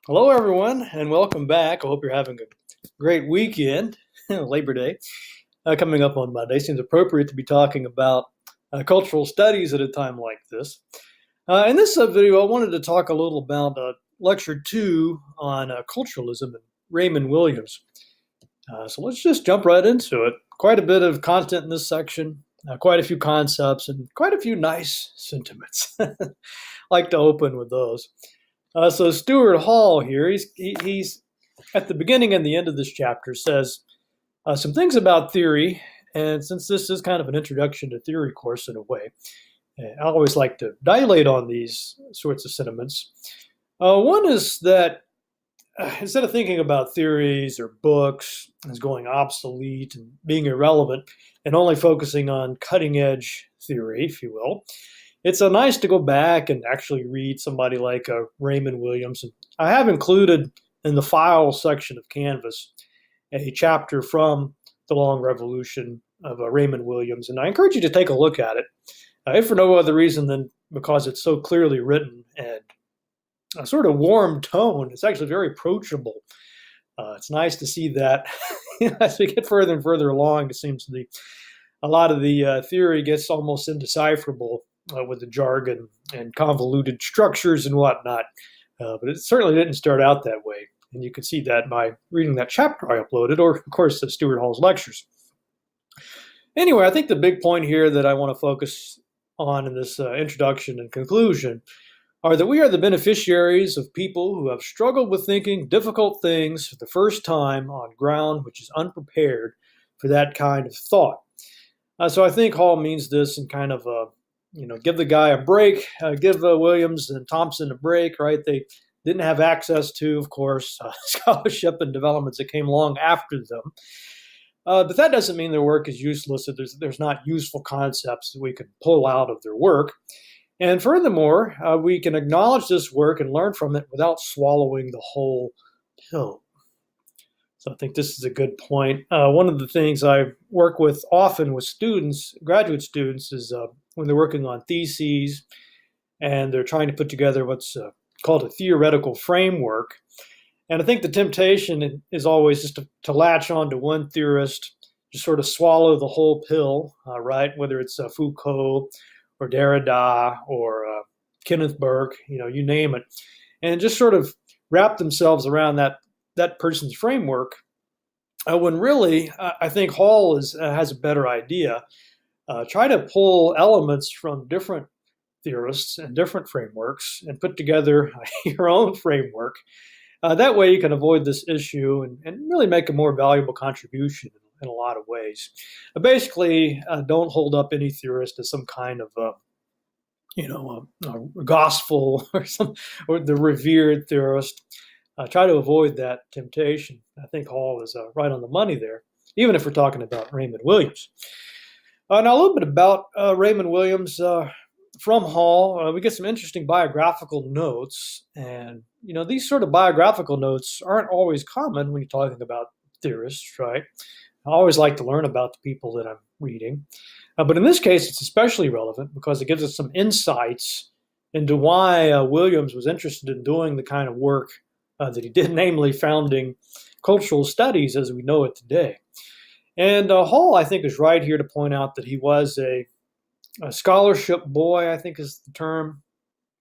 Hello, everyone, and welcome back. I hope you're having a great weekend. Labor Day coming up on Monday. Seems appropriate to be talking about cultural studies at a time like this. In this video, I wanted to talk a little about Lecture 2 on culturalism and Raymond Williams. So let's just jump right into it. Quite a bit of content in this section, quite a few concepts, and quite a few nice sentiments. Like to open with those. So Stuart Hall here, he's at the beginning and the end of this chapter says some things about theory, and since this is kind of an introduction to theory course in a way, I always like to dilate on these sorts of sentiments. One is that instead of thinking about theories or books as going obsolete and being irrelevant, and only focusing on cutting edge theory, if you will, it's nice to go back and actually read somebody like Raymond Williams. And I have included in the file section of Canvas a chapter from The Long Revolution of Raymond Williams, and I encourage you to take a look at it, if for no other reason than because it's so clearly written and a sort of warm tone. It's actually very approachable. It's nice to see that as we get further and further along, it seems to be a lot of the theory gets almost indecipherable with the jargon and convoluted structures and whatnot. But it certainly didn't start out that way. And you can see that by reading that chapter I uploaded, or of course, Stuart Hall's lectures. Anyway, I think the big point here that I want to focus on in this introduction and conclusion are that we are the beneficiaries of people who have struggled with thinking difficult things for the first time on ground which is unprepared for that kind of thought. So I think Hall means this in kind of a give the guy a break, give Williams and Thompson a break, right? They didn't have access to, of course, scholarship and developments that came along after them. But that doesn't mean their work is useless. There's not useful concepts that we can pull out of their work. And furthermore, we can acknowledge this work and learn from it without swallowing the whole pill. So I think this is a good point. One of the things I work with often with students, graduate students, is when they're working on theses and they're trying to put together what's called a theoretical framework. And I think the temptation is always just to latch on to one theorist, just sort of swallow the whole pill, right? Whether it's Foucault or Derrida or Kenneth Burke, you name it, and just sort of wrap themselves around that person's framework, when really I think Hall has a better idea. Try to pull elements from different theorists and different frameworks and put together your own framework. That way you can avoid this issue and really make a more valuable contribution in a lot of ways. Basically, don't hold up any theorist as some kind of a gospel or the revered theorist. Try to avoid that temptation. I think Hall is right on the money there, even if we're talking about Raymond Williams. Now, a little bit about Raymond Williams from Hall. We get some interesting biographical notes. And, these sort of biographical notes aren't always common when you're talking about theorists, right? I always like to learn about the people that I'm reading. But in this case, it's especially relevant because it gives us some insights into why Williams was interested in doing the kind of work that he did, namely founding cultural studies as we know it today. And Hall, I think, is right here to point out that he was a scholarship boy, I think is the term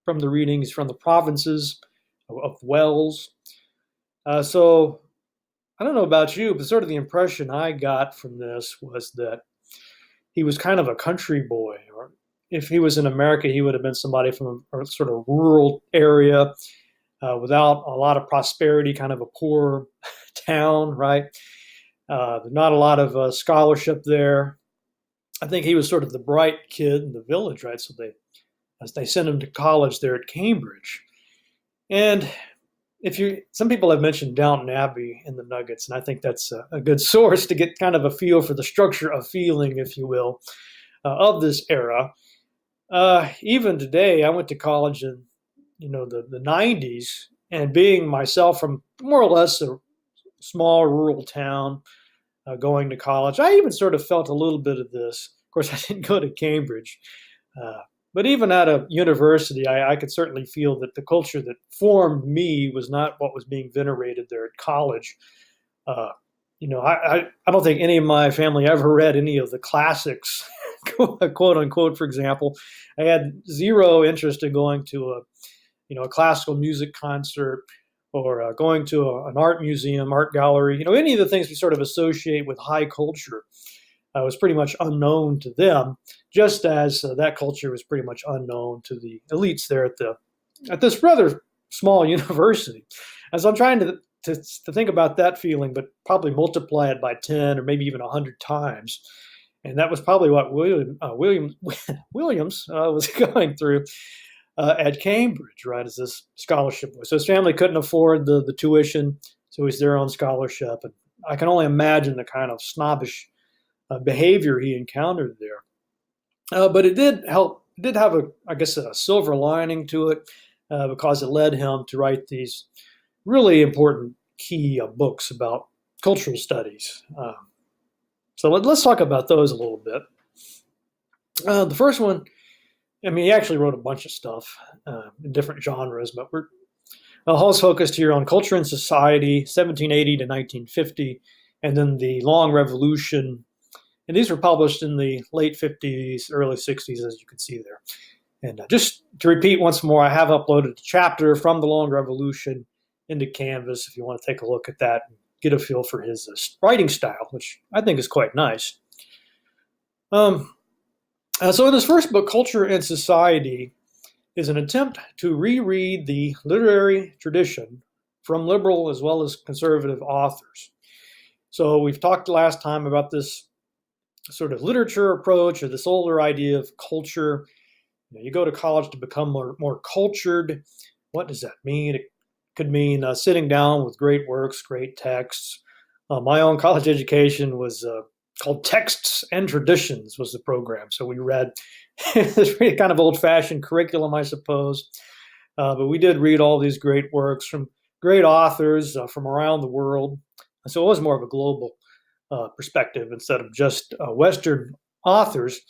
from the readings from the provinces of Wales. So I don't know about you, but sort of the impression I got from this was that he was kind of a country boy, or if he was in America, he would have been somebody from a sort of rural area without a lot of prosperity, kind of a poor town, right? Not a lot of scholarship there. I think he was sort of the bright kid in the village, right? So they sent him to college there at Cambridge. And some people have mentioned Downton Abbey in the Nuggets, and I think that's a good source to get kind of a feel for the structure of feeling, if you will, of this era. Even today, I went to college in the 90s, and being myself from more or less a small rural town, going to college, I even sort of felt a little bit of this. Of course, I didn't go to Cambridge, But even at a university, I could certainly feel that the culture that formed me was not what was being venerated there at college. Uh, I don't think any of my family ever read any of the classics, quote unquote. For example, I had zero interest in going to a classical music concert or going to an art museum, art gallery. Any of the things we sort of associate with high culture was pretty much unknown to them, just as that culture was pretty much unknown to the elites there at this rather small university. And so I'm trying to think about that feeling, but probably multiply it by 10 or maybe even 100 times. And that was probably what Williams was going through at Cambridge, right, as this scholarship was. So his family couldn't afford the tuition, so he's there on scholarship. And I can only imagine the kind of snobbish behavior he encountered there. But it did help. It did have a silver lining to it because it led him to write these really important key books about cultural studies. So let's talk about those a little bit. The first one, he actually wrote a bunch of stuff in different genres, but Hall's focused here on culture and society, 1780 to 1950, and then the Long Revolution. And these were published in the late 50s, early 60s, as you can see there. And just to repeat once more, I have uploaded a chapter from the Long Revolution into Canvas if you want to take a look at that and get a feel for his writing style, which I think is quite nice. So in his first book, Culture and Society, is an attempt to reread the literary tradition from liberal as well as conservative authors. So we've talked last time about this sort of literature approach or this older idea of culture. You go to college to become more cultured. What does that mean? It could mean sitting down with great works, great texts. My own college education was called Texts and Traditions was the program. So we read this really kind of old-fashioned curriculum, I suppose. But we did read all these great works from great authors from around the world. So it was more of a global perspective instead of just Western authors.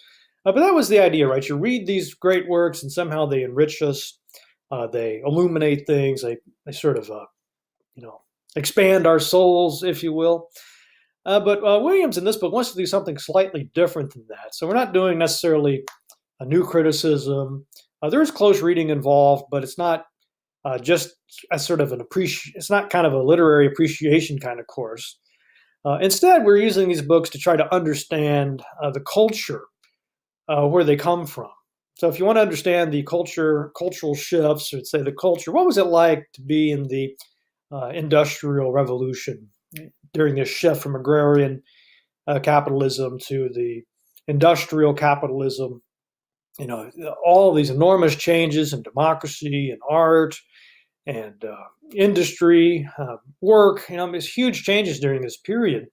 But that was the idea, right? You read these great works and somehow they enrich us. They illuminate things. They sort of, expand our souls, if you will. But Williams in this book wants to do something slightly different than that. So we're not doing necessarily a new criticism. There is close reading involved, but it's not just a sort of it's not kind of a literary appreciation kind of course. Instead, we're using these books to try to understand the culture, where they come from. So if you want to understand the cultural shifts, or say the culture, what was it like to be in the Industrial Revolution during this shift from agrarian capitalism to the industrial capitalism? All these enormous changes in democracy and art and industry, work, these huge changes during this period.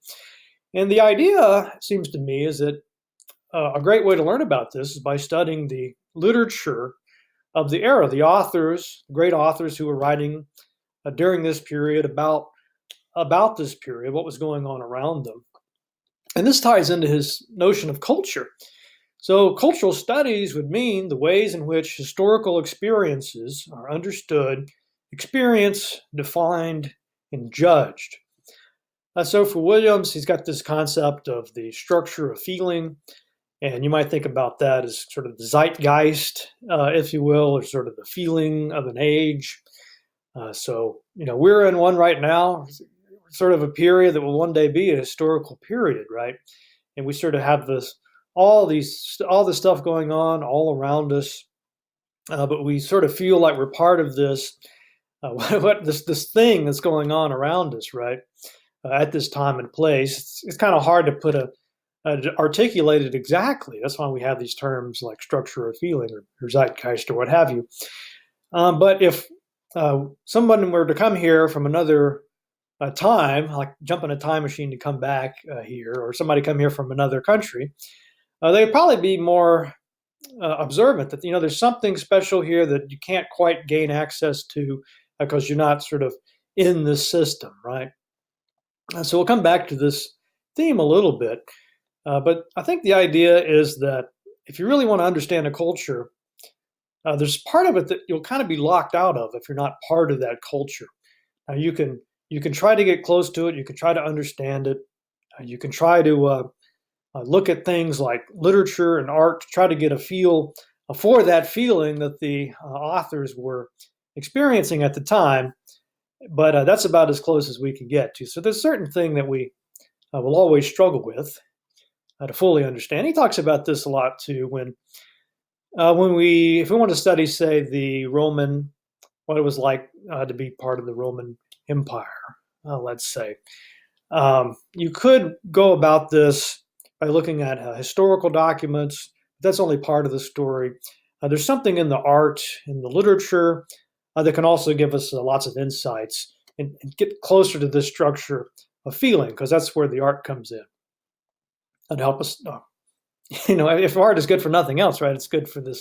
And the idea, it seems to me, is that a great way to learn about this is by studying the literature of the era, the authors, great authors who were writing during this period about this period, what was going on around them. And this ties into his notion of culture. So cultural studies would mean the ways in which historical experiences are understood, experienced, defined, and judged. So for Williams, he's got this concept of the structure of feeling, and you might think about that as sort of the zeitgeist, if you will, or sort of the feeling of an age. So we're in one right now, sort of a period that will one day be a historical period, right? And we sort of have all this stuff going on all around us, but we sort of feel like we're part of this, this thing that's going on around us, right? At this time and place, it's kind of hard to articulate it exactly. That's why we have these terms like structure of feeling or zeitgeist or what have you. But if someone were to come here from another time, like jump in a time machine to come back here, or somebody come here from another country, they'd probably be more observant that there's something special here that you can't quite gain access to because you're not sort of in this system, right? So we'll come back to this theme a little bit, but I think the idea is that if you really want to understand a culture, there's part of it that you'll kind of be locked out of if you're not part of that culture. Now you can try to get close to it. You can try to understand it. You can try to look at things like literature and art to try to get a feel for that feeling that the authors were experiencing at the time. But that's about as close as we can get to. So there's a certain thing that we will always struggle with to fully understand. He talks about this a lot too if we want to study, say, the Roman, what it was like to be part of the Roman Empire, let's say. You could go about this by looking at historical documents. That's only part of the story. There's something in the art, in the literature, that can also give us lots of insights and get closer to this structure of feeling, because that's where the art comes in and help us. If art is good for nothing else, right? It's good for the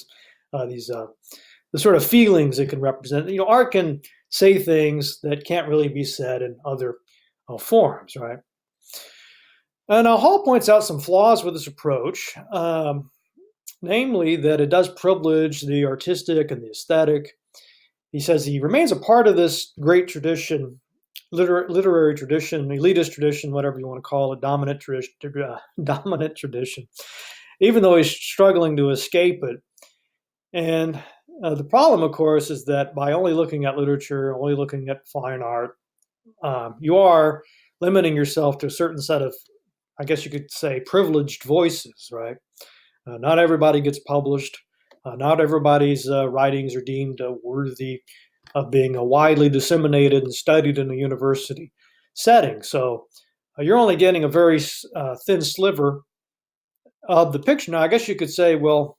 sort of feelings it can represent. Art can say things that can't really be said in other forms, right? And Hall points out some flaws with this approach, namely that it does privilege the artistic and the aesthetic. He says he remains a part of this great tradition, literary tradition, elitist tradition, whatever you want to call it, dominant tradition, even though he's struggling to escape it. And the problem, of course, is that by only looking at literature, only looking at fine art, you are limiting yourself to a certain set of, I guess you could say, privileged voices, right? Not everybody gets published. Not everybody's writings are deemed worthy of being widely disseminated and studied in a university setting. So you're only getting a very thin sliver of the picture. Now, I guess you could say, well,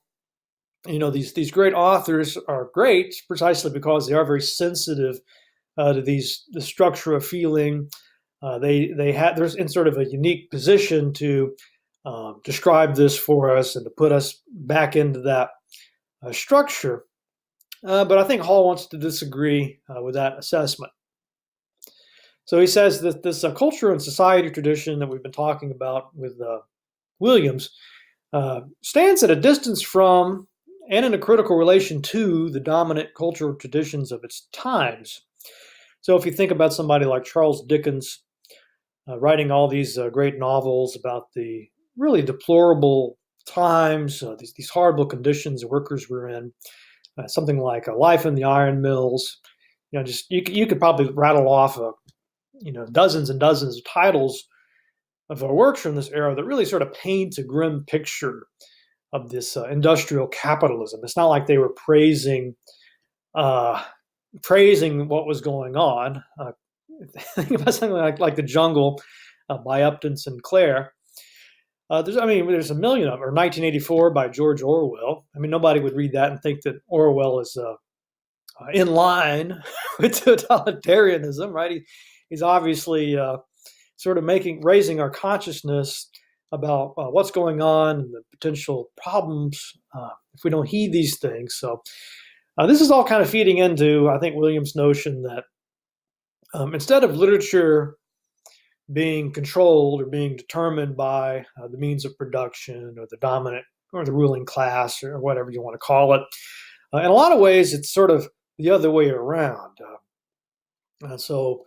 these great authors are great precisely because they are very sensitive to the structure of feeling. They're in sort of a unique position to describe this for us and to put us back into that structure. But I think Hall wants to disagree with that assessment. So he says that this culture and society tradition that we've been talking about with Williams stands at a distance from and in a critical relation to the dominant cultural traditions of its times. So if you think about somebody like Charles Dickens writing all these great novels about the really deplorable times, these horrible conditions workers were in, something like A Life in the Iron Mills, you could probably rattle off dozens and dozens of titles of works from this era that really sort of paints a grim picture of this industrial capitalism. It's not like they were praising what was going on. Think about something like The Jungle by Upton Sinclair. There's a million of them. Or 1984 by George Orwell. Nobody would read that and think that Orwell is in line with totalitarianism, right? He's obviously sort of raising our consciousness about what's going on and the potential problems if we don't heed these things. So this is all kind of feeding into, I think, Williams' notion that instead of literature being controlled or being determined by the means of production or the dominant or the ruling class or whatever you want to call it, in a lot of ways it's sort of the other way around. So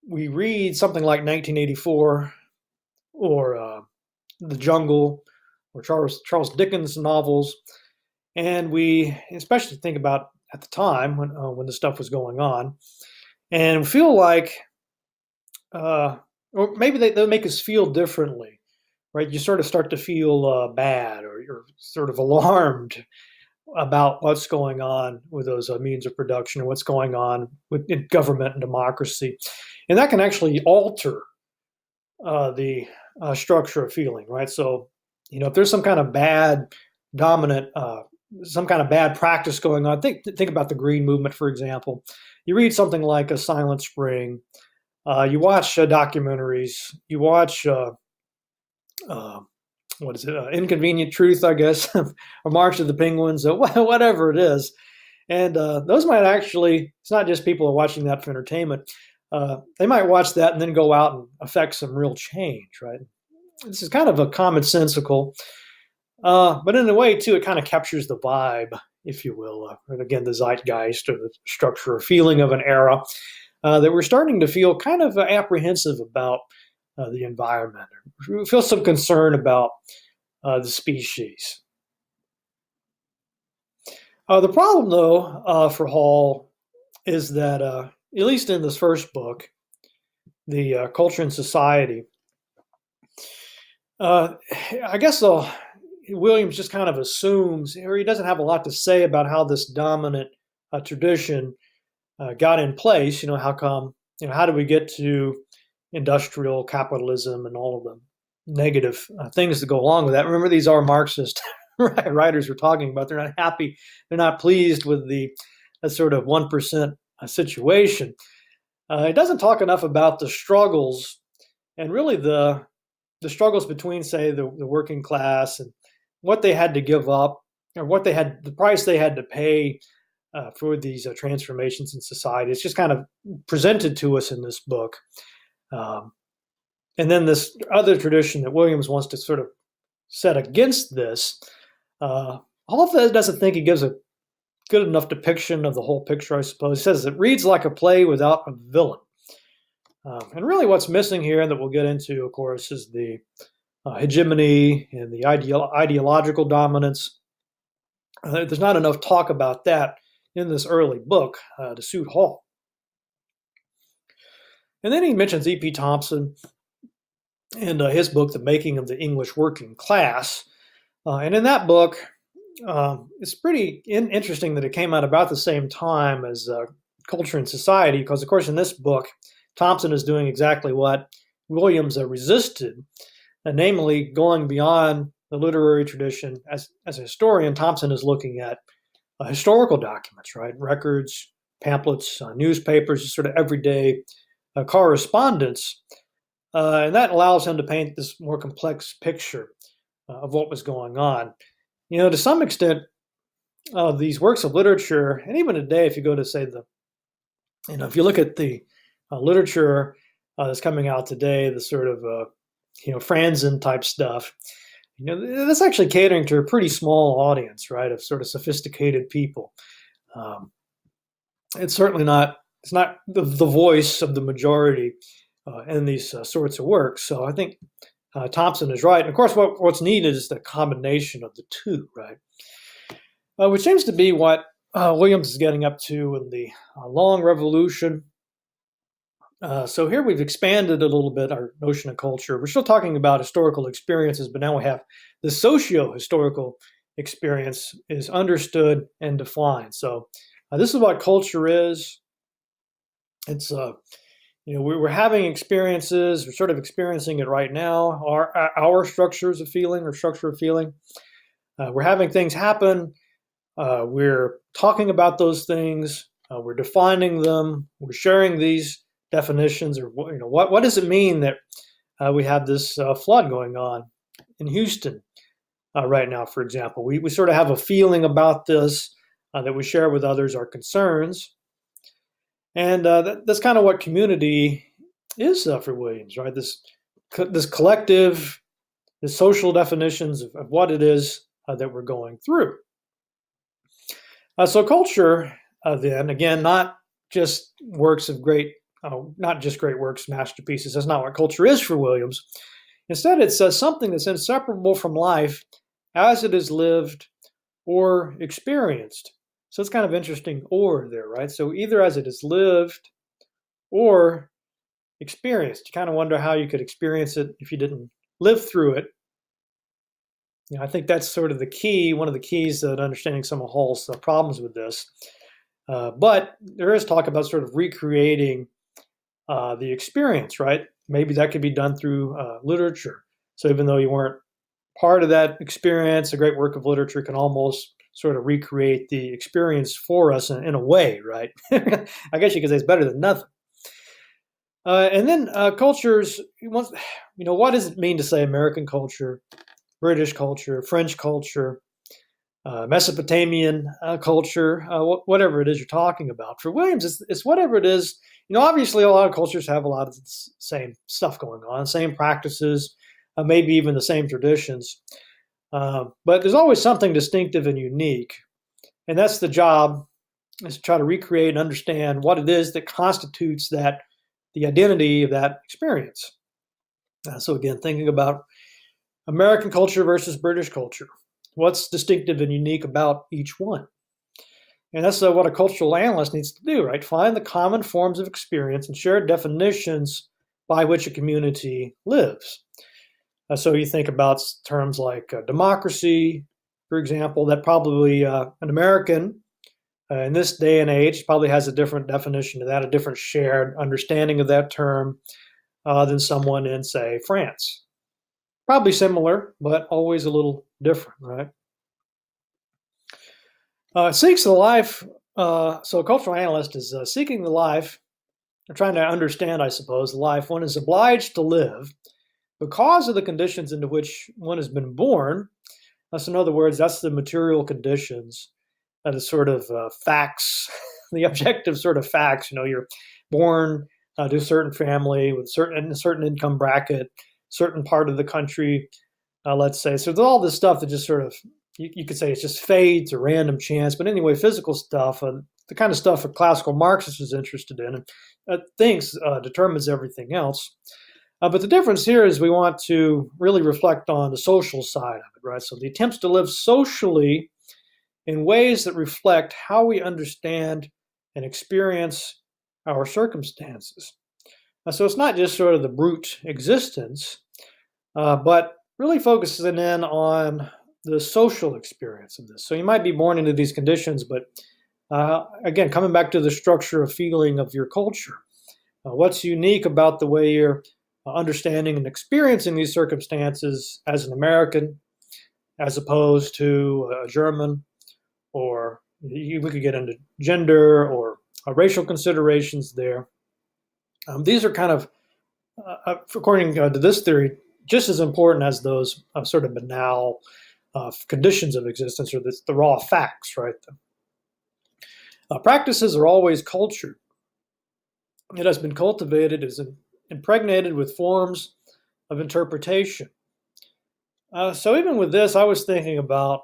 we read something like 1984 or The Jungle or Charles Dickens novels, and we especially think about at the time when the stuff was going on, and feel like, or maybe they'll make us feel differently, right? You sort of start to feel bad, or you're sort of alarmed about what's going on with those means of production and what's going on in government and democracy. And that can actually alter the structure of feeling, right? So, if there's some kind of bad dominant, some kind of bad practice going on, think about the Green Movement, for example. You read something like A Silent Spring, you watch documentaries, you watch, Inconvenient Truth, I guess, or March of the Penguins, or whatever it is. And those might actually, it's not just people are watching that for entertainment. They might watch that and then go out and affect some real change, right? This is kind of a commonsensical, but in a way, too, it kind of captures the vibe, if you will, and again, the zeitgeist or the structure or feeling of an era, that we're starting to feel kind of apprehensive about the environment. We feel some concern about the species. The problem, though, for Hall is that, at least in this first book, the Culture and Society, I guess Williams just kind of assumes, or he doesn't have a lot to say about how this dominant tradition got in place. How come, how do we get to industrial capitalism and all of the negative things that go along with that? Remember, these are Marxist writers we're talking about. They're not happy. They're not pleased with the sort of 1% situation. It doesn't talk enough about the struggles and really the struggles between, say, the working class and what they had to give up, or the price they had to pay for these transformations in society. It's just kind of presented to us in this book. And then this other tradition that Williams wants to sort of set against this, all of that doesn't think he gives a good enough depiction of the whole picture, I suppose. He says it reads like a play without a villain. And really what's missing here, and that we'll get into, of course, is the hegemony and the ideological dominance. There's not enough talk about that in this early book to suit Hall. And then he mentions E.P. Thompson and his book, The Making of the English Working Class. And in that book, it's pretty interesting that it came out about the same time as Culture and Society, because, of course, in this book, Thompson is doing exactly what Williams resisted, namely going beyond the literary tradition. As a historian, Thompson is looking at historical documents, right? Records, pamphlets, newspapers, just sort of everyday correspondence. And that allows him to paint this more complex picture of what was going on. To some extent, these works of literature, and even today, if you go to, say, if you look at the literature that's coming out today, the sort of, Franzen type stuff, that's actually catering to a pretty small audience, right, of sort of sophisticated people. It's certainly not, it's not the voice of the majority in these sorts of works. So I think Thompson is right. And of course, what's needed is the combination of the two, right? Which seems to be what Williams is getting up to in the Long Revolution. So here we've expanded a little bit our notion of culture. We're still talking about historical experiences, but now we have the socio-historical experience is understood and defined. So this is what culture is. It's we're having experiences. We're sort of experiencing it right now. Our structures of feeling, or structure of feeling. We're having things happen. We're talking about those things. We're defining them. We're sharing these definitions, or what does it mean that we have this flood going on in Houston right now, for example? We sort of have a feeling about this that we share with others, our concerns. And that's kind of what community is for Williams, right? This collective, the social definitions of what it is that we're going through. So culture, then, again, not just works of not just great works, masterpieces. That's not what culture is for Williams. Instead, it's something that's inseparable from life as it is lived or experienced. So it's kind of interesting, or there, right? So either as it is lived or experienced. You kind of wonder how you could experience it if you didn't live through it. I think that's sort of the key, one of the keys to understanding some of Hall's problems with this. But there is talk about sort of recreating the experience, right? Maybe that could be done through literature. So even though you weren't part of that experience, a great work of literature can almost sort of recreate the experience for us in a way, right? I guess you could say it's better than nothing. And then cultures, what does it mean to say American culture, British culture, French culture, Mesopotamian culture, whatever it is you're talking about? For Williams, it's whatever it is. Obviously a lot of cultures have a lot of the same stuff going on, same practices, maybe even the same traditions. But there's always something distinctive and unique And that's the job, is to try to recreate and understand what it is that constitutes the identity of that experience. So again, thinking about American culture versus British culture. What's distinctive and unique about each one? And that's what a cultural analyst needs to do, right? Find the common forms of experience and shared definitions by which a community lives. So you think about terms like democracy, for example, that probably an American in this day and age probably has a different definition of that, a different shared understanding of that term than someone in, say, France. Probably similar, but always a little different, right? Seeks the life. So a cultural analyst is seeking the life, or trying to understand, I suppose, the life one is obliged to live because of the conditions into which one has been born. So in other words, that's the material conditions, the sort of facts, the objective sort of facts. You're born to a certain family with a certain income bracket, certain part of the country, let's say. So there's all this stuff that just sort of, you could say it's just fates or random chance. But anyway, physical stuff, the kind of stuff a classical Marxist is interested in, and thinks determines everything else. But the difference here is we want to really reflect on the social side of it, right? So the attempts to live socially in ways that reflect how we understand and experience our circumstances. So it's not just sort of the brute existence, but really focusing in on the social experience of this. So you might be born into these conditions, but again, coming back to the structure of feeling of your culture, what's unique about the way you're understanding and experiencing these circumstances as an American, as opposed to a German, or we could get into gender or racial considerations there. These are kind of, according to this theory, just as important as those sort of banal conditions of existence, or the raw facts, right? Practices are always cultured. It has been cultivated, is impregnated with forms of interpretation. So even with this, I was thinking about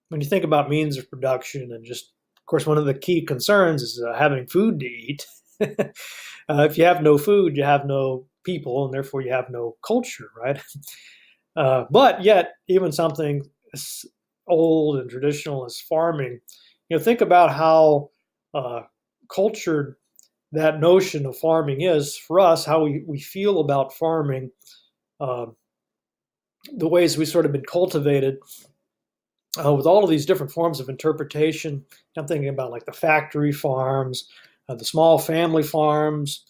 when you think about means of production, and just, of course, one of the key concerns is having food to eat. If you have no food, you have no people, and therefore you have no culture, right? But yet, even something as old and traditional as farming, think about how cultured that notion of farming is for us, how we feel about farming, the ways we've sort of been cultivated with all of these different forms of interpretation. I'm thinking about like the factory farms, the small family farms,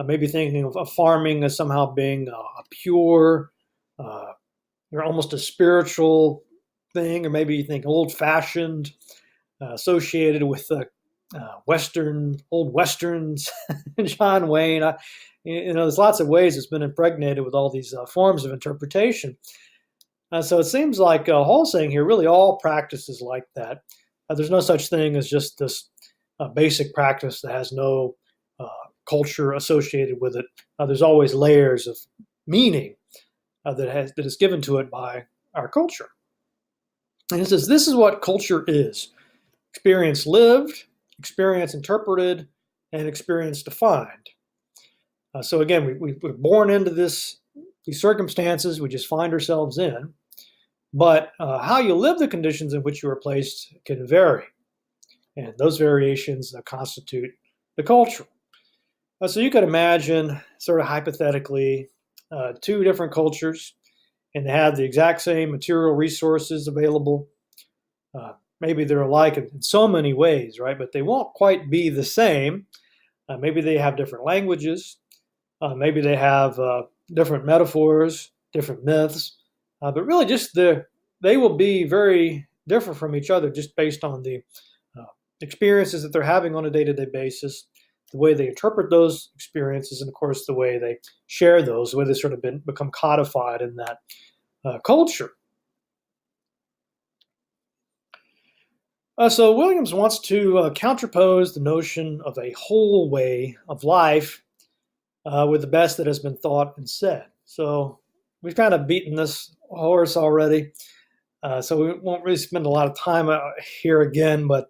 maybe thinking of farming as somehow being a pure, or almost a spiritual thing, or maybe you think old-fashioned, associated with old westerns, John Wayne. There's lots of ways it's been impregnated with all these forms of interpretation. So it seems like Hall's saying here, really all practice is like that. There's no such thing as just this basic practice that has no culture associated with it. There's always layers of meaning that is given to it by our culture. And it says this is what culture is: experience lived, experience interpreted, and experience defined. So again, we're born into these circumstances we just find ourselves in, but how you live the conditions in which you are placed can vary, and those variations constitute the culture. So you could imagine, sort of hypothetically, two different cultures, and they have the exact same material resources available. Maybe they're alike in so many ways, right? But they won't quite be the same. Maybe they have different languages. Maybe they have different metaphors, different myths. But really, just they will be very different from each other, just based on the experiences that they're having on a day-to-day basis, the way they interpret those experiences, and of course, the way they share those, the way they sort of become codified in that culture. So Williams wants to counterpose the notion of a whole way of life with the best that has been thought and said. So we've kind of beaten this horse already. So we won't really spend a lot of time here again, but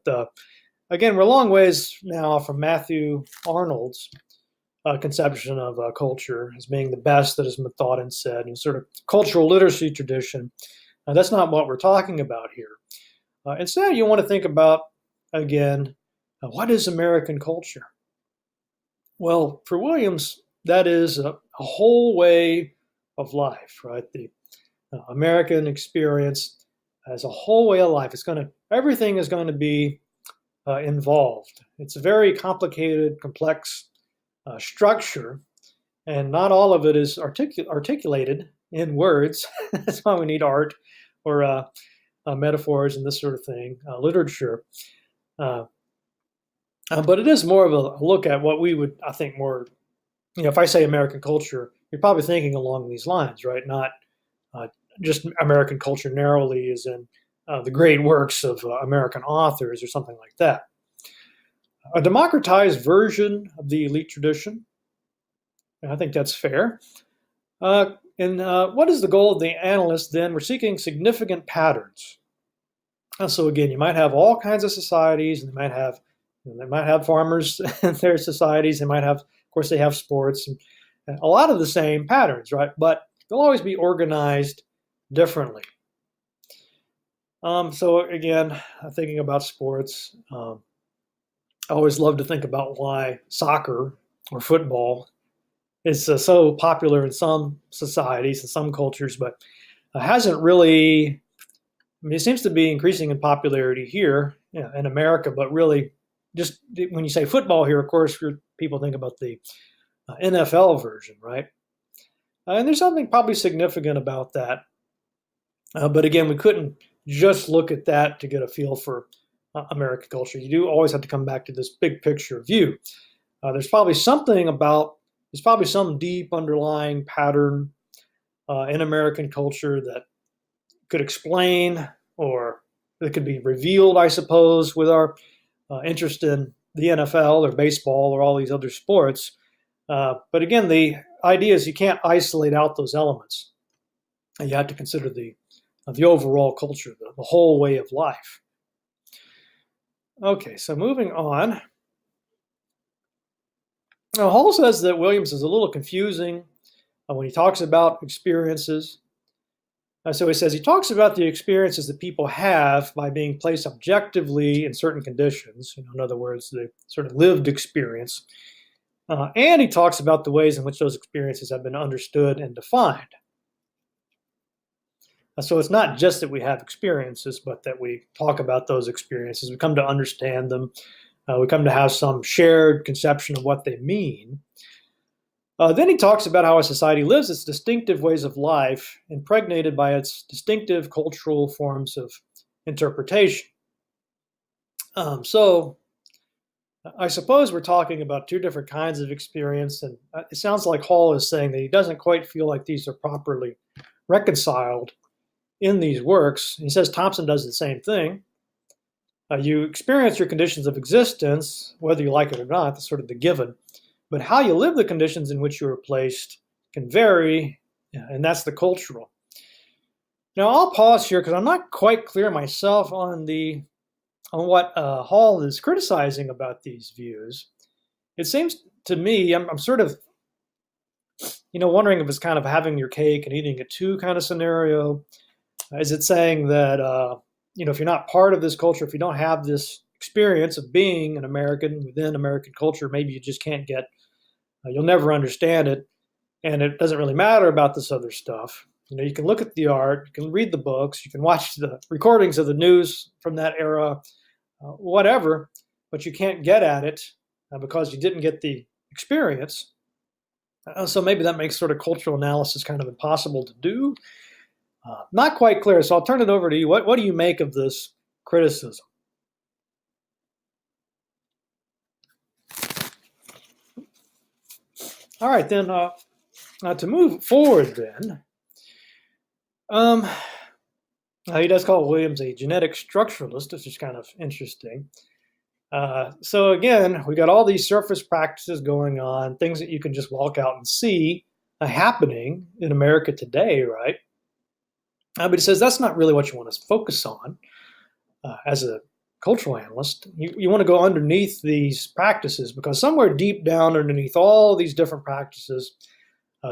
again, we're a long ways now from Matthew Arnold's conception of culture as being the best that has been thought and said, and sort of cultural literacy tradition. That's not what we're talking about here. Instead, you want to think about, again, what is American culture? Well, for Williams, that is a whole way of life, right? The American experience as a whole way of life. Everything is going to be involved. It's a very complicated, complex structure, and not all of it is articulated in words. That's why we need art or metaphors and this sort of thing, literature. But it is more of a look at what we would, I think, more, if I say American culture, you're probably thinking along these lines, right? Not just American culture narrowly as in the great works of American authors or something like that. A democratized version of the elite tradition, and I think that's fair. And what is the goal of the analyst then? We're seeking significant patterns. So again, you might have all kinds of societies, and they might have farmers in their societies. They might have, of course, they have sports, and a lot of the same patterns, right? But they'll always be organized differently. So again, thinking about sports, I always love to think about why soccer or football is so popular in some societies and some cultures, but hasn't really. I mean, it seems to be increasing in popularity here in America, but really, just when you say football here, of course, people think about the NFL version, right? And there's something probably significant about that. But again, we couldn't just look at that to get a feel for American culture. You do always have to come back to this big picture view. There's probably some deep underlying pattern in American culture that could explain, or that could be revealed, I suppose, with our interest in the NFL or baseball or all these other sports. But again, the idea is you can't isolate out those elements. You have to consider the overall culture, the whole way of life. Okay, so moving on. Now, Hall says that Williams is a little confusing when he talks about experiences. So he says he talks about the experiences that people have by being placed objectively in certain conditions. In other words, the sort of lived experience. And he talks about the ways in which those experiences have been understood and defined. So it's not just that we have experiences, but that we talk about those experiences. We come to understand them. We come to have some shared conception of what they mean. Then he talks about how a society lives its distinctive ways of life, impregnated by its distinctive cultural forms of interpretation. So I suppose we're talking about two different kinds of experience, and it sounds like Hall is saying that he doesn't quite feel like these are properly reconciled in these works. He says Thompson does the same thing. You experience your conditions of existence, whether you like it or not, that's sort of the given. But how you live the conditions in which you are placed can vary, and that's the cultural. Now, I'll pause here because I'm not quite clear myself on what Hall is criticizing about these views. It seems to me, I'm sort of, wondering if it's kind of having your cake and eating it too kind of scenario. Is it saying that, if you're not part of this culture, if you don't have this experience of being an American within American culture, maybe you just can't you'll never understand it, and it doesn't really matter about this other stuff. You can look at the art, you can read the books, you can watch the recordings of the news from that era, whatever, but you can't get at it because you didn't get the experience. So maybe that makes sort of cultural analysis kind of impossible to do. Not quite clear, so I'll turn it over to you. What do you make of this criticism? All right, then, to move forward then, he does call Williams a genetic structuralist, which is kind of interesting. So again, we got all these surface practices going on, things that you can just walk out and see happening in America today, right? But he says that's not really what you want to focus on as a cultural analyst. You want to go underneath these practices, because somewhere deep down underneath all these different practices,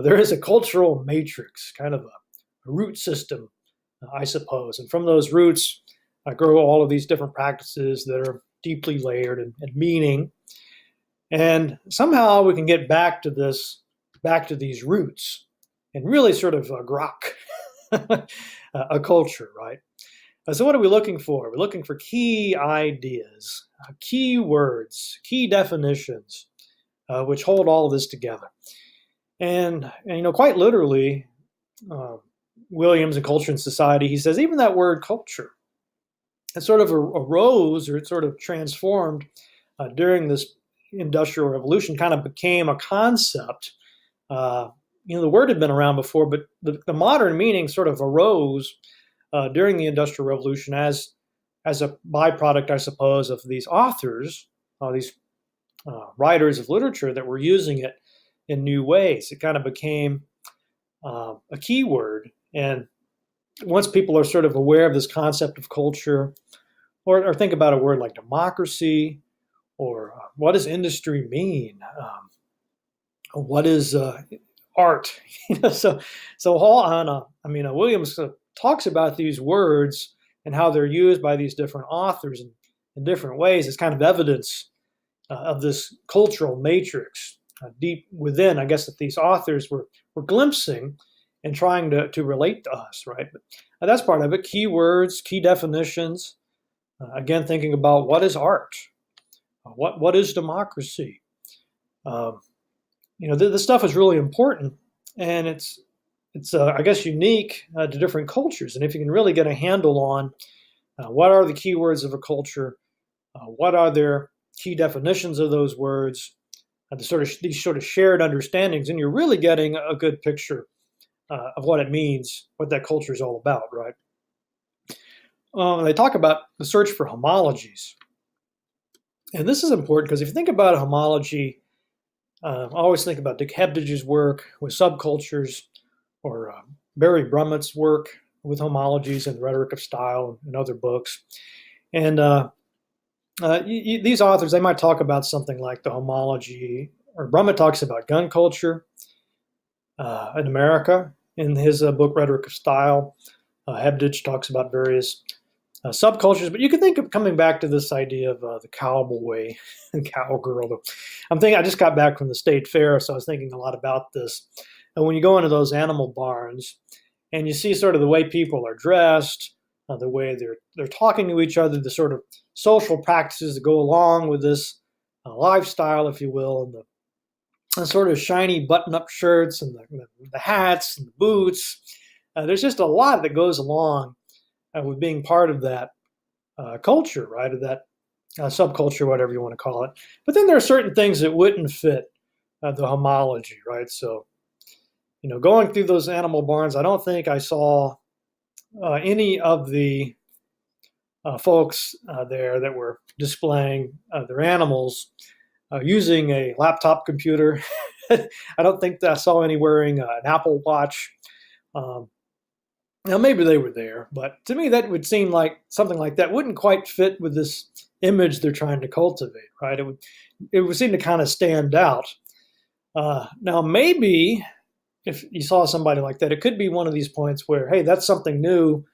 there is a cultural matrix, kind of a root system, I suppose. And from those roots grow all of these different practices that are deeply layered and meaning. And somehow we can get back to these roots, and really sort of grok a culture, right? So what are we looking for? We're looking for key ideas, key words, key definitions, which hold all of this together. And quite literally, Williams in Culture and Society, he says even that word culture, it sort of arose, or it sort of transformed during this Industrial Revolution, kind of became a concept. The word had been around before, but the modern meaning sort of arose during the Industrial Revolution as a byproduct, I suppose, of these authors, these writers of literature that were using it in new ways. It kind of became a key word. And once people are sort of aware of this concept of culture, or think about a word like democracy, or what does industry mean? What is art? So Hall, Williams talks about these words and how they're used by these different authors in different ways as kind of evidence of this cultural matrix deep within, I guess, that these authors were glimpsing and trying to relate to us, right? But that's part of it. Key words, key definitions. Again, thinking about what is art? What is democracy? This stuff is really important, and it's I guess unique to different cultures. And if you can really get a handle on what are the key words of a culture, what are their key definitions of those words, these sort of shared understandings, and you're really getting a good picture of what it means, what that culture is all about, right? They talk about the search for homologies. And this is important because if you think about a homology, I always think about Dick Hebdage's work with subcultures, or Barry Brummett's work with homologies and Rhetoric of Style and other books. And these authors, they might talk about something like the homology, or Brummett talks about gun culture in America in his book Rhetoric of Style. Hebdage talks about various subcultures, but you can think of coming back to this idea of the cowboy and cowgirl. I just got back from the state fair, so I was thinking a lot about this. And when you go into those animal barns and you see sort of the way people are dressed, the way they're talking to each other, the sort of social practices that go along with this lifestyle, if you will, and the sort of shiny button-up shirts and the hats and the boots. There's just a lot that goes along with being part of that culture, right, of that subculture, whatever you want to call it. But then there are certain things that wouldn't fit the homology, right? So, going through those animal barns, I don't think I saw any of the folks there that were displaying their animals using a laptop computer. I don't think that I saw any wearing an Apple Watch. Now, maybe they were there, but to me, that would seem like something like that wouldn't quite fit with this image they're trying to cultivate, right? It would seem to kind of stand out. Now, maybe if you saw somebody like that, it could be one of these points where, hey, that's something new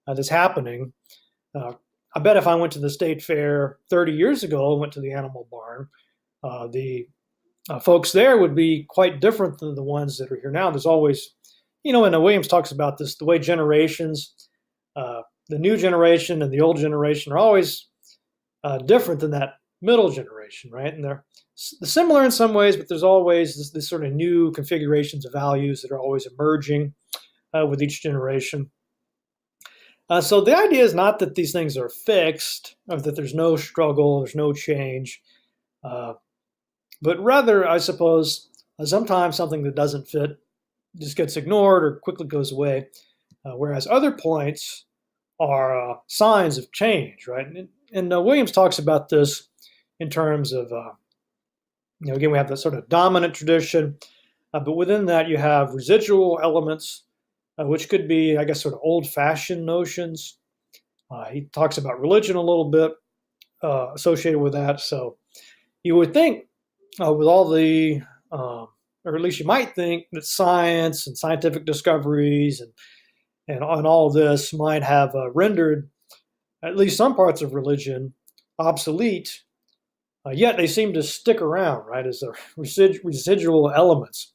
that's happening. I bet if I went to the state fair 30 years ago and went to the animal barn, the folks there would be quite different than the ones that are here now. There's always, and Williams talks about this, the way generations, the new generation and the old generation are always different than that middle generation, right? And they're similar in some ways, but there's always this sort of new configurations of values that are always emerging with each generation. So the idea is not that these things are fixed, or that there's no struggle, there's no change, but rather, I suppose, sometimes something that doesn't fit just gets ignored or quickly goes away, whereas other points are signs of change, right? And Williams talks about this in terms of, again, we have the sort of dominant tradition, but within that you have residual elements which could be, I guess, sort of old-fashioned notions. He talks about religion a little bit associated with that. So you would think with all the, or at least you might think that science and scientific discoveries and on all of this might have rendered at least some parts of religion obsolete, yet they seem to stick around, right, as residual elements.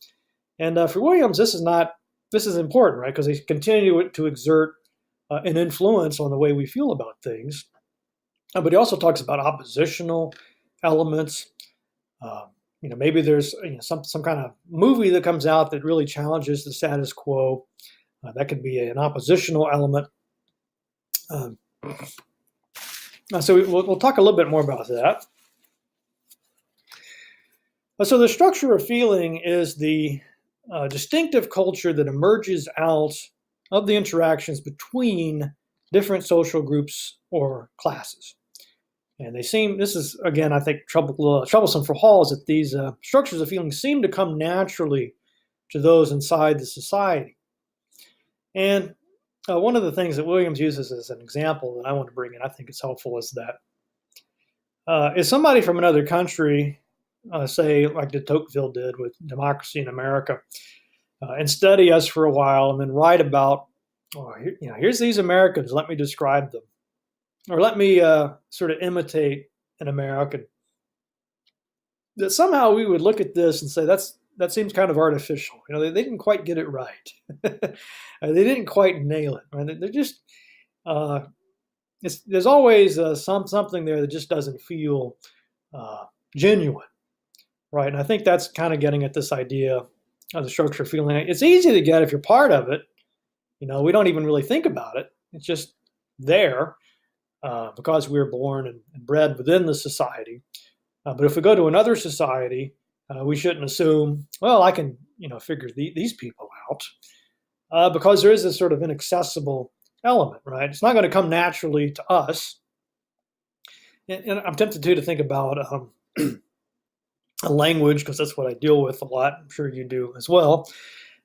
And for Williams, this is important, right, because they continue to exert an influence on the way we feel about things. But he also talks about oppositional elements. Maybe there's some kind of movie that comes out that really challenges the status quo. That could be an oppositional element. So we'll talk a little bit more about that. So the structure of feeling is the distinctive culture that emerges out of the interactions between different social groups or classes. And this is, again, I think troublesome for Hall, is that these structures of feeling seem to come naturally to those inside the society. And one of the things that Williams uses as an example that I want to bring in, I think it's helpful, is that is somebody from another country, say like de Tocqueville did with Democracy in America, and study us for a while and then write about, here's these Americans, let me describe them. Or let me sort of imitate an American. That somehow we would look at this and say, that seems kind of artificial. They didn't quite get it right. They didn't quite nail it. Right? They're just there's always something there that just doesn't feel genuine, right? And I think that's kind of getting at this idea of the structure of feeling. It's easy to get if you're part of it. We don't even really think about it. It's just there. Because we were born and bred within the society. But if we go to another society, we shouldn't assume, well, I can, figure these people out, because there is this sort of inaccessible element, right? It's not going to come naturally to us. And I'm tempted to think about a language, because that's what I deal with a lot. I'm sure you do as well.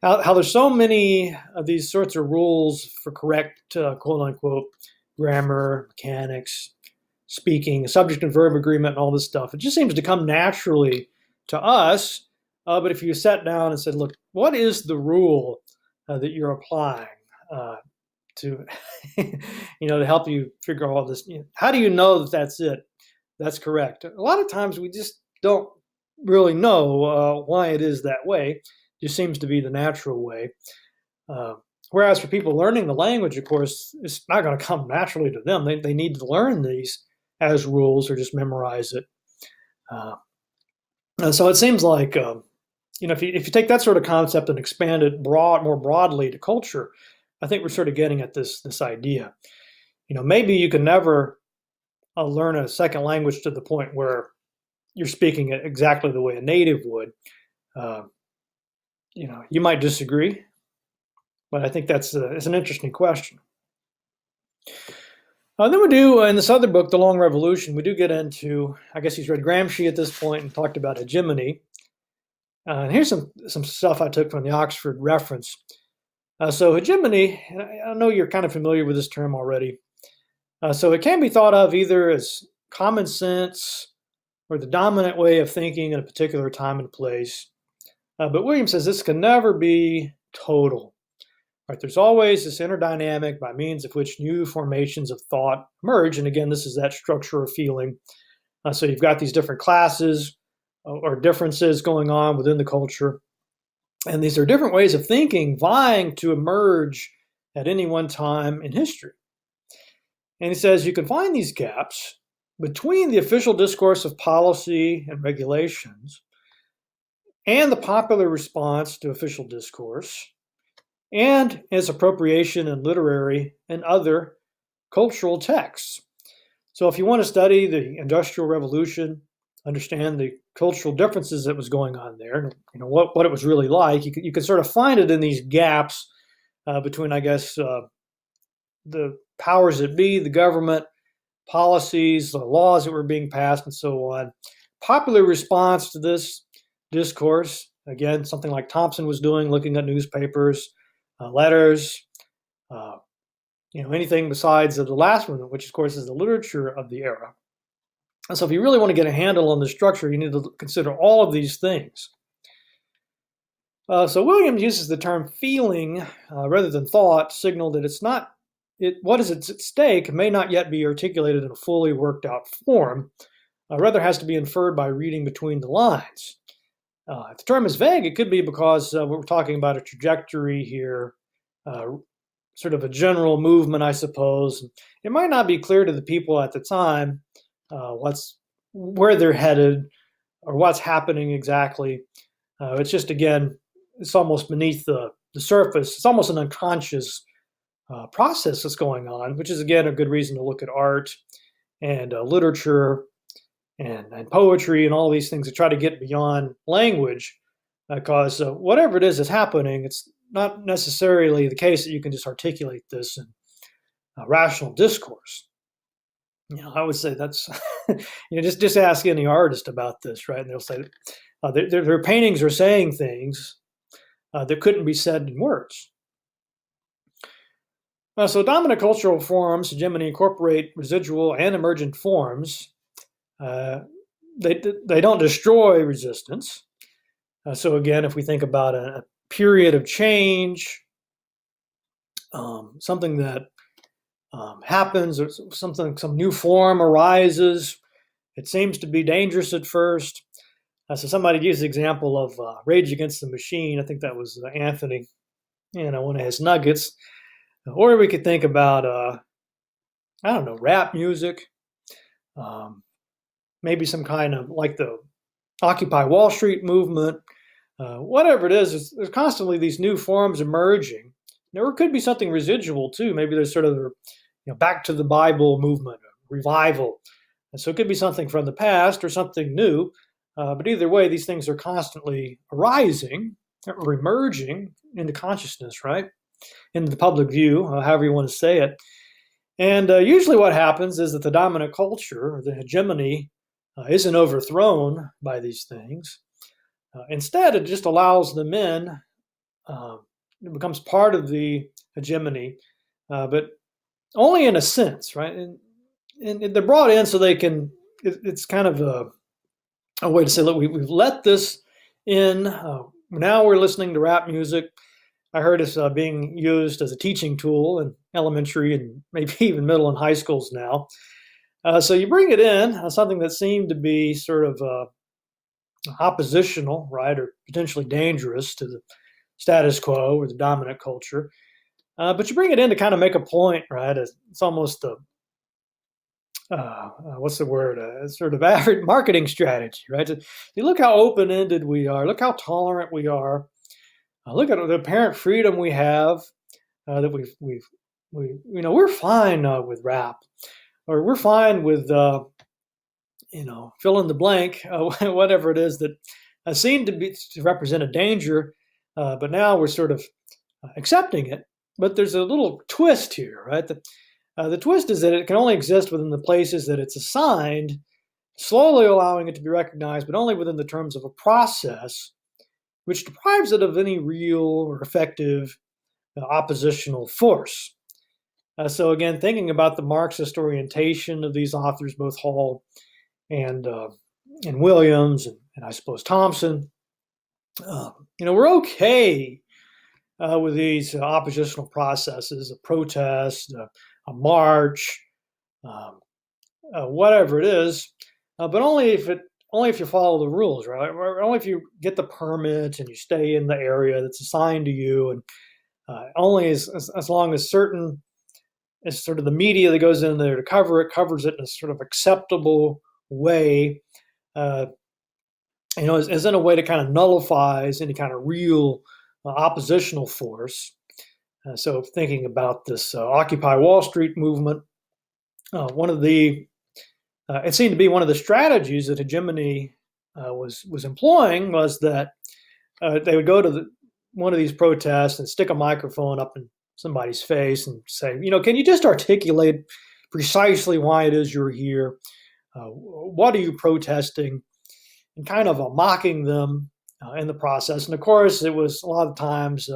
How there's so many of these sorts of rules for correct, quote unquote, grammar, mechanics, speaking, subject and verb agreement, and all this stuff. It just seems to come naturally to us. But if you sat down and said, look, what is the rule that you're applying to, to help you figure all this? How do you know that that's it? That's correct. A lot of times we just don't really know why it is that way. It just seems to be the natural way. Whereas for people learning the language, of course, it's not going to come naturally to them. They need to learn these as rules or just memorize it. And so it seems like, if you take that sort of concept and expand it more broadly to culture, I think we're sort of getting at this idea. Maybe you can never learn a second language to the point where you're speaking it exactly the way a native would. You might disagree. But I think it's an interesting question. Then we do, in this other book, The Long Revolution, we do get into, I guess he's read Gramsci at this point and talked about hegemony. And here's some stuff I took from the Oxford reference. So hegemony, and I know you're kind of familiar with this term already. So it can be thought of either as common sense or the dominant way of thinking in a particular time and place. But Williams says this can never be total. Right, there's always this inner dynamic by means of which new formations of thought emerge. And again, this is that structure of feeling. So you've got these different classes or differences going on within the culture. And these are different ways of thinking vying to emerge at any one time in history. And he says you can find these gaps between the official discourse of policy and regulations and the popular response to official discourse, and its appropriation in literary and other cultural texts. So if you want to study the Industrial Revolution, understand the cultural differences that was going on there, what it was really like, you could sort of find it in these gaps between, I guess, the powers that be, the government, policies, the laws that were being passed, and so on. Popular response to this discourse, again, something like Thompson was doing, looking at newspapers, letters, uh, anything besides the last one, which of course is the literature of the era. And so if you really want to get a handle on the structure, you need to consider all of these things. So Williams uses the term feeling rather than thought to signal that what is at stake may not yet be articulated in a fully worked out form, rather has to be inferred by reading between the lines. If the term is vague, it could be because we're talking about a trajectory here, sort of a general movement, I suppose. It might not be clear to the people at the time where they're headed or what's happening exactly. It's just, again, it's almost beneath the surface. It's almost an unconscious process that's going on, which is, again, a good reason to look at art and literature and poetry and all these things to try to get beyond language, because whatever it is that's happening, it's not necessarily the case that you can just articulate this in rational discourse. I would say that's, just ask any artist about this, right? And they'll say their paintings are saying things that couldn't be said in words. So dominant cultural forms, hegemony, incorporate residual and emergent forms. They don't destroy resistance. So again, if we think about a period of change, something that happens, or some new form arises, it seems to be dangerous at first. So somebody used the example of Rage Against the Machine. I think that was Anthony, one of his nuggets. Or we could think about, rap music, maybe some kind of like the Occupy Wall Street movement, whatever it is, there's constantly these new forms emerging. There could be something residual too. Maybe there's sort of back to the Bible movement, revival. And so it could be something from the past or something new. But either way, these things are constantly arising or emerging into consciousness, right? Into the public view, however you want to say it. And usually what happens is that the dominant culture, or the hegemony, isn't overthrown by these things. Instead, it just allows them in. It becomes part of the hegemony, but only in a sense, right? And they're brought in so they can, it's kind of a way to say, look, we've let this in. Now we're listening to rap music. I heard it's being used as a teaching tool in elementary and maybe even middle and high schools now. So you bring it in, something that seemed to be sort of oppositional, right, or potentially dangerous to the status quo or the dominant culture. But you bring it in to kind of make a point, right? It's almost what's the word? Sort of average marketing strategy, right? You look how open-ended we are. Look how tolerant we are. Look at the apparent freedom we have. That we're fine with rap, or we're fine with fill in the blank, whatever it is that seemed to represent a danger, but now we're sort of accepting it. But there's a little twist here, right? The twist is that it can only exist within the places that it's assigned, slowly allowing it to be recognized, but only within the terms of a process which deprives it of any real or effective oppositional force. So again, thinking about the Marxist orientation of these authors, both Hall and Williams, and I suppose Thompson, we're okay with these oppositional processes, a protest, a march, whatever it is, but only if you follow the rules, right? Or only if you get the permit and you stay in the area that's assigned to you, and only as long as certain, as sort of the media that goes in there to cover it covers it in a sort of acceptable way, as in a way that kind of nullifies any kind of real oppositional force. So thinking about this Occupy Wall Street movement, it seemed to be one of the strategies that hegemony was employing was that they would go to one of these protests and stick a microphone up in somebody's face and say, can you just articulate precisely why it is you're here? What are you protesting? And kind of mocking them in the process. And of course, it was a lot of times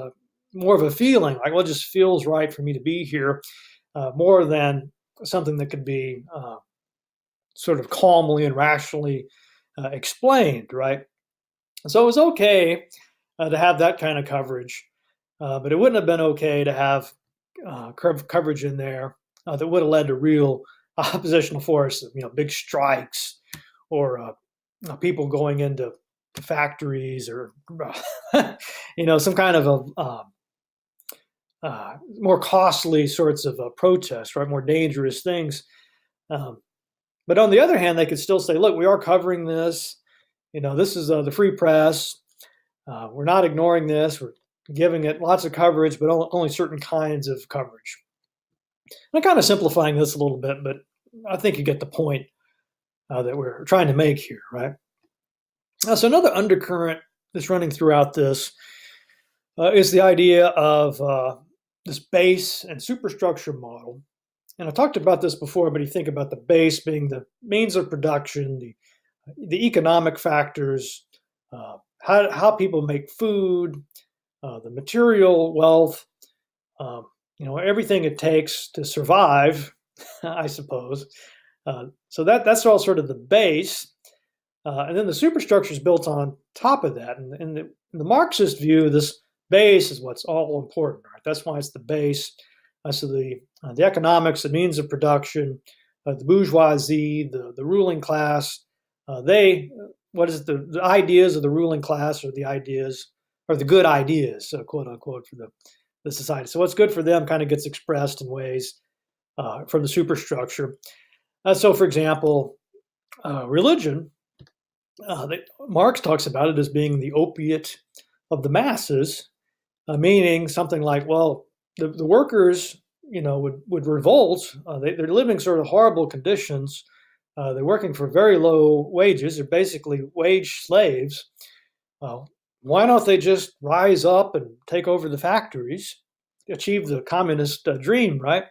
more of a feeling, like, well, it just feels right for me to be here, more than something that could be sort of calmly and rationally explained, right? So it was okay to have that kind of coverage, but it wouldn't have been okay to have coverage in there that would have led to real oppositional forces, big strikes or people going into factories or, some kind of more costly sorts of protests, right? More dangerous things. But on the other hand, they could still say, look, we are covering this. This is the free press. We're not ignoring this. We're giving it lots of coverage, but only certain kinds of coverage. I'm kind of simplifying this a little bit, but I think you get the point that we're trying to make here, right? So another undercurrent that's running throughout this is the idea of this base and superstructure model. And I talked about this before, but you think about the base being the means of production, the economic factors, how people make food, the material wealth, everything it takes to survive, I suppose. So that's all sort of the base. And then the superstructure is built on top of that. And in the Marxist view, this base is what's all important, right? That's why it's the base. So the economics, the means of production, the bourgeoisie, the ruling class, the ideas of the ruling class are the ideas, or the good ideas, quote unquote, for the society. So what's good for them kind of gets expressed in ways from the superstructure. So, for example, religion, Marx talks about it as being the opiate of the masses, meaning something like, well, the workers, would revolt. They're living sort of horrible conditions. They're working for very low wages. They're basically wage slaves. Why don't they just rise up and take over the factories, achieve the communist dream, right?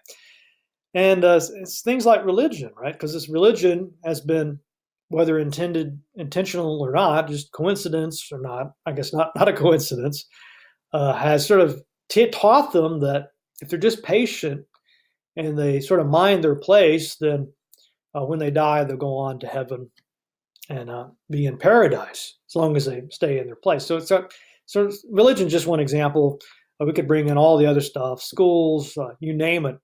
And it's things like religion, right? Because this religion has been, whether intentional or not, just coincidence or not, I guess not a coincidence, has sort of taught them that if they're just patient and they sort of mind their place, then when they die, they'll go on to heaven and be in paradise as long as they stay in their place. So religion is just one example. We could bring in all the other stuff, schools, you name it.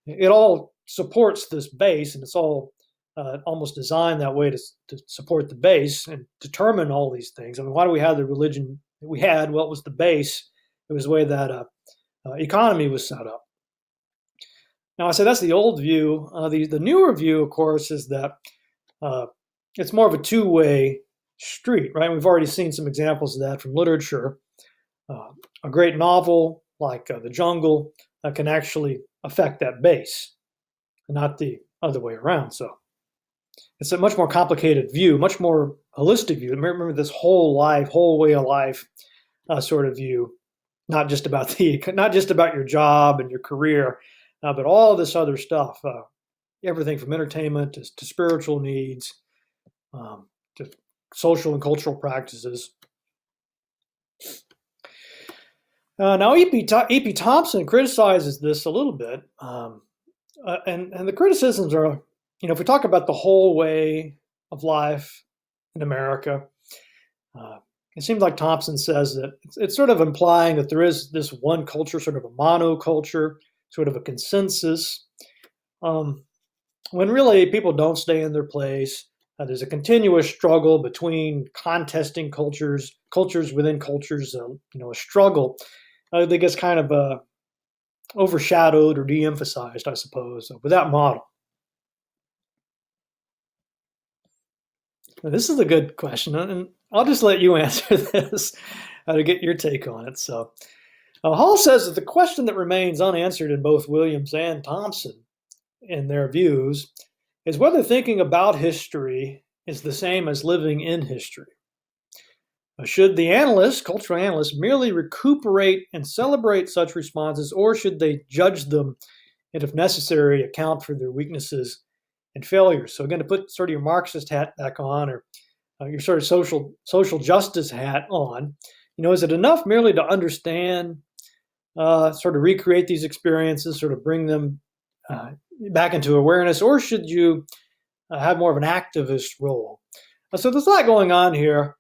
It all supports this base, and it's all almost designed that way to support the base and determine all these things. I mean, why do we have the religion that we had? Well, it was the base. It was the way that economy was set up. Now, I say that's the old view. The newer view, of course, is that it's more of a two-way street, right? We've already seen some examples of that from literature. A great novel like The Jungle can actually affect that base, and not the other way around. So it's a much more complicated view, much more holistic view. Remember this whole way of life sort of view, not just about your job and your career, but all this other stuff, everything from entertainment to spiritual needs, to social and cultural practices. Now, E.P. Thompson criticizes this a little bit, and the criticisms are, if we talk about the whole way of life in America, it seems like Thompson says that it's sort of implying that there is this one culture, sort of a monoculture, sort of a consensus, when really people don't stay in their place. There's a continuous struggle between contesting cultures within cultures, a struggle that gets kind of overshadowed or de-emphasized, I suppose, with that model. Now, this is a good question, and I'll just let you answer this to get your take on it. So, Hall says that the question that remains unanswered in both Williams and Thompson in their views is whether thinking about history is the same as living in history. Should the cultural analysts, merely recuperate and celebrate such responses, or should they judge them and, if necessary, account for their weaknesses and failures? So again, to put sort of your Marxist hat back on, or your sort of social justice hat on, is it enough merely to understand sort of recreate these experiences, sort of bring them back into awareness, or should you have more of an activist role? So there's a lot going on here,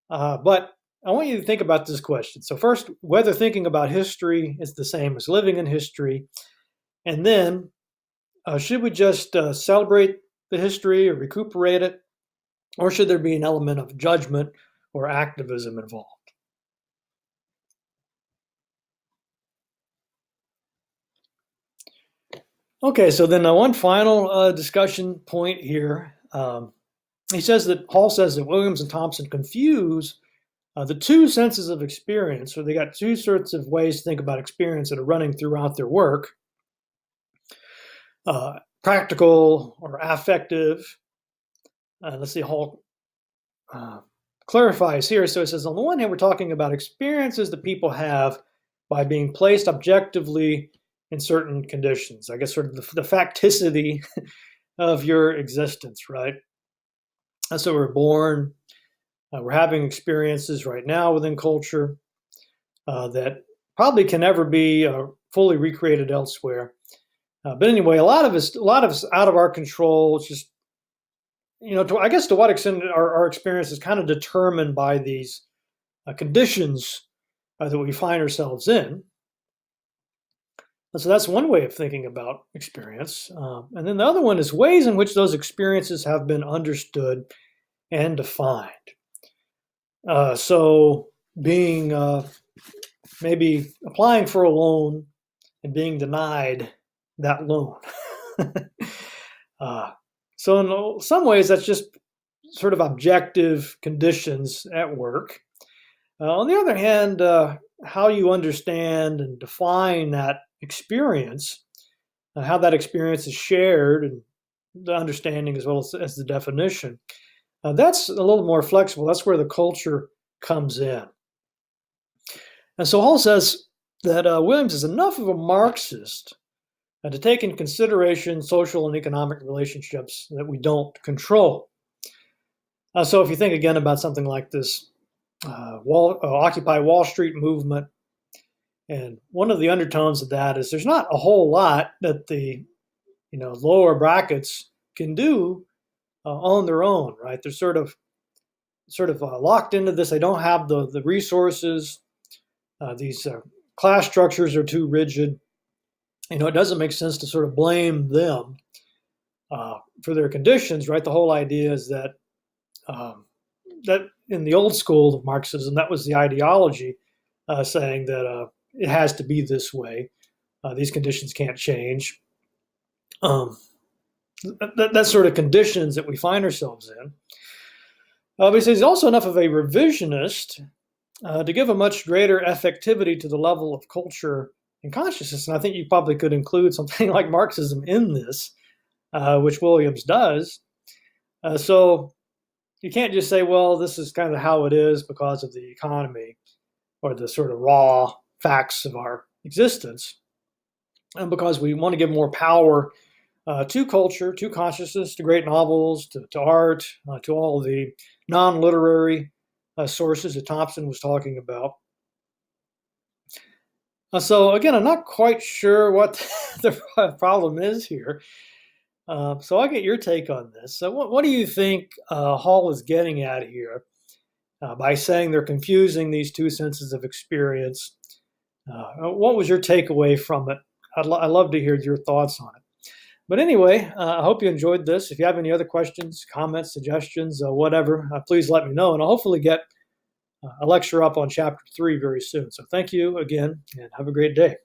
but I want you to think about this question. So first, whether thinking about history is the same as living in history, and then should we just celebrate the history or recuperate it, or should there be an element of judgment or activism involved? Okay, so then one final discussion point here. Hall says that Williams and Thompson confuse the two senses of experience, so they got two sorts of ways to think about experience that are running throughout their work. Practical or affective. Let's see, Hall clarifies here. So it says, on the one hand, we're talking about experiences that people have by being placed objectively in certain conditions. I guess sort of the facticity of your existence, right? So we're born, we're having experiences right now within culture that probably can never be fully recreated elsewhere. But anyway, a lot of it's out of our control. It's just, I guess to what extent our experience is kind of determined by these conditions that we find ourselves in. So that's one way of thinking about experience. And then the other one is ways in which those experiences have been understood and defined. So being maybe applying for a loan and being denied that loan. So in some ways, that's just sort of objective conditions at work. On the other hand, how you understand and define that experience, how that experience is shared, and the understanding as well as the definition, that's a little more flexible. That's where the culture comes in. And so Hall says that Williams is enough of a Marxist to take in consideration social and economic relationships that we don't control. So if you think again about something like this Occupy Wall Street movement, and one of the undertones of that is there's not a whole lot that the lower brackets can do on their own, right? They're sort of locked into this. They don't have the resources. These class structures are too rigid. It doesn't make sense to sort of blame them for their conditions, right? The whole idea is that that in the old school of Marxism, that was the ideology saying that it has to be this way. These conditions can't change. That's sort of conditions that we find ourselves in. But he says he's also enough of a revisionist to give a much greater effectivity to the level of culture and consciousness. And I think you probably could include something like Marxism in this, which Williams does. So you can't just say, well, this is kind of how it is because of the economy or the sort of raw facts of our existence. And because we want to give more power to culture, to consciousness, to great novels, to art, to all the non-literary sources that Thompson was talking about. So again, I'm not quite sure what the problem is here. So I'll get your take on this. So what do you think Hall is getting at here by saying they're confusing these two senses of experience? What was your takeaway from it? I'd love to hear your thoughts on it. But anyway, I hope you enjoyed this. If you have any other questions, comments, suggestions, whatever, please let me know. And I'll hopefully get a lecture up on Chapter 3 very soon. So thank you again, and have a great day.